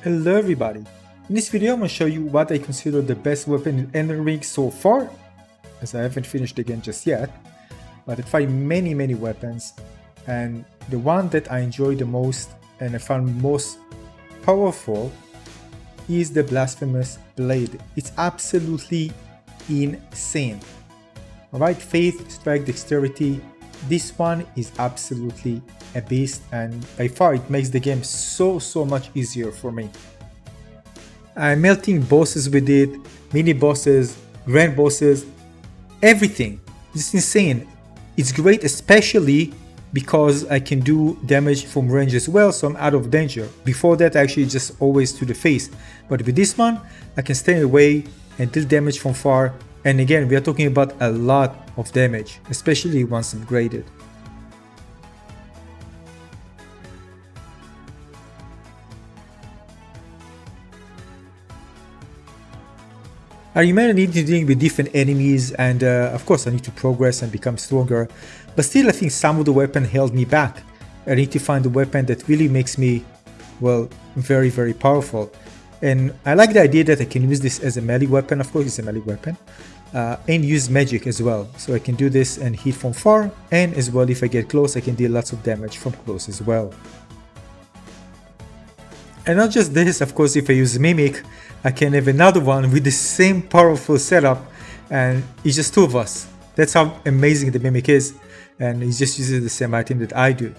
Hello everybody! In this video I'm going to show you what I consider the best weapon in Elden Ring so far, as I haven't finished the game just yet, but I tried many weapons, and the one that I enjoy the most and I found most powerful is the Blasphemous Blade. It's absolutely insane. Alright, faith, strike, dexterity, this one is absolutely a beast, and by far it makes the game so much easier for me. I'm melting bosses with it, mini bosses, grand bosses, everything. It's insane. It's great especially because I can do damage from range as well, so I'm out of danger. Before that actually just always to the face, but with this one I can stay away and deal damage from far, and again we are talking about a lot of damage, especially once upgraded. I remember needing to deal with different enemies, and of course I need to progress and become stronger, but still I think some of the weapon held me back. I need to find a weapon that really makes me, well, very powerful. And I like the idea that I can use this as a melee weapon, of course it's a melee weapon, and use magic as well. So I can do this and hit from far, and as well if I get close I can deal lots of damage from close as well. And not just this, of course, if I use Mimic, I can have another one with the same powerful setup, and it's just two of us. That's how amazing the Mimic is, and he just uses the same item that I do.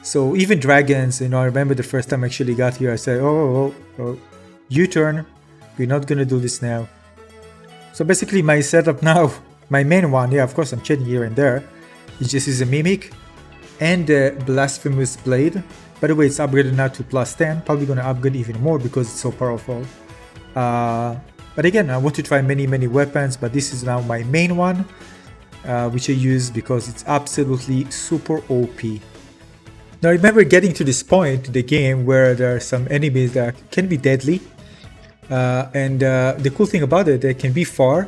So even dragons, I remember the first time I actually got here, I said, oh, U-turn, we're not gonna do this now. So basically my setup now, my main one, yeah, of course I'm changing here and there, it just is a Mimic and the Blasphemous Blade. By the way, it's upgraded now to +10, probably gonna upgrade even more because it's so powerful. But again, I want to try many weapons, but this is now my main one, which I use because it's absolutely super OP. Now I remember getting to this point in the game where there are some enemies that can be deadly, and the cool thing about it, they can be far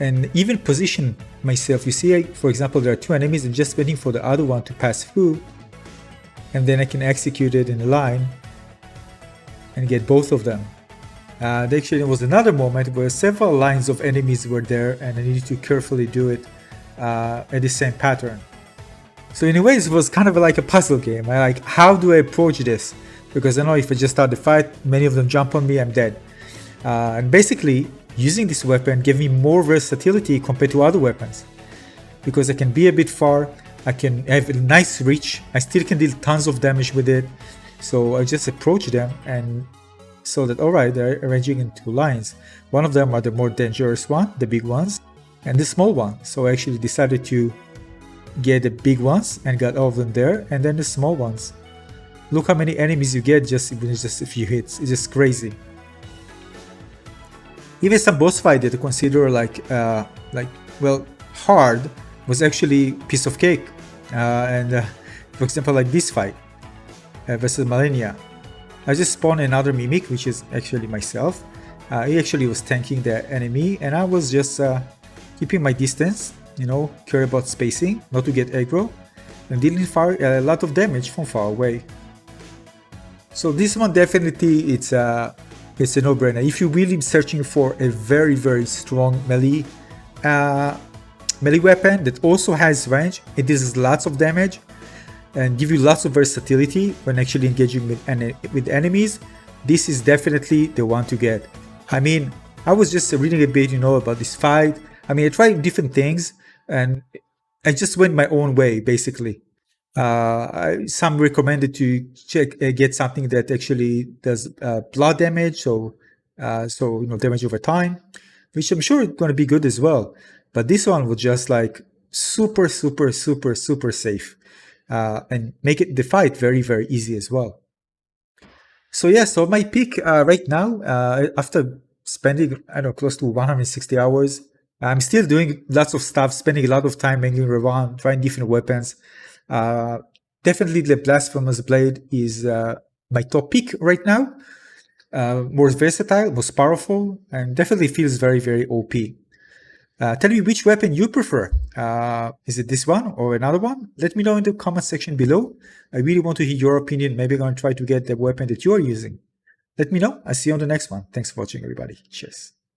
and even position myself. You see, for example, there are two enemies and just waiting for the other one to pass through, and then I can execute it in a line and get both of them. Actually, there was another moment where several lines of enemies were there and I needed to carefully do it at the same pattern. So in a way it was kind of like a puzzle game. I like, how do I approach this? Because I know if I just start the fight, many of them jump on me, I'm dead. And basically, using this weapon gave me more versatility compared to other weapons. Because I can be a bit far, I can have a nice reach, I still can deal tons of damage with it. So I just approach them and saw that alright, they're arranging in two lines. One of them are the more dangerous one, the big ones, and the small one. So I actually decided to get the big ones and got all of them there, and then the small ones. Look how many enemies you get just in just a few hits, it's just crazy. Even some boss fight that I consider well, hard was actually piece of cake. For example, like this fight versus Malenia, I just spawned another Mimic, which is actually myself. He actually was tanking the enemy, and I was just keeping my distance, care about spacing, not to get aggro, and dealing a lot of damage from far away. So this one definitely it's a no-brainer. If you're really searching for a very strong melee weapon that also has range, it does lots of damage and give you lots of versatility when actually engaging with enemies, this is definitely the one to get. I mean, I was just reading a bit, about this fight. I mean, I tried different things and I just went my own way, basically. Some recommended to get something that actually does blood damage, so damage over time, which I'm sure is going to be good as well. But this one was just like super safe, and make it the fight very easy as well. So yeah, so my pick right now, after spending close to 160 hours, I'm still doing lots of stuff, spending a lot of time making around, trying different weapons. Definitely the Blasphemous Blade is my top pick right now. More versatile, most powerful, and definitely feels very OP. Tell me which weapon you prefer. Is it this one or another one? Let me know in the comment section below. I really want to hear your opinion. Maybe I'm going to try to get the weapon that you're using. Let me know. I'll see you on the next one. Thanks for watching, everybody. Cheers.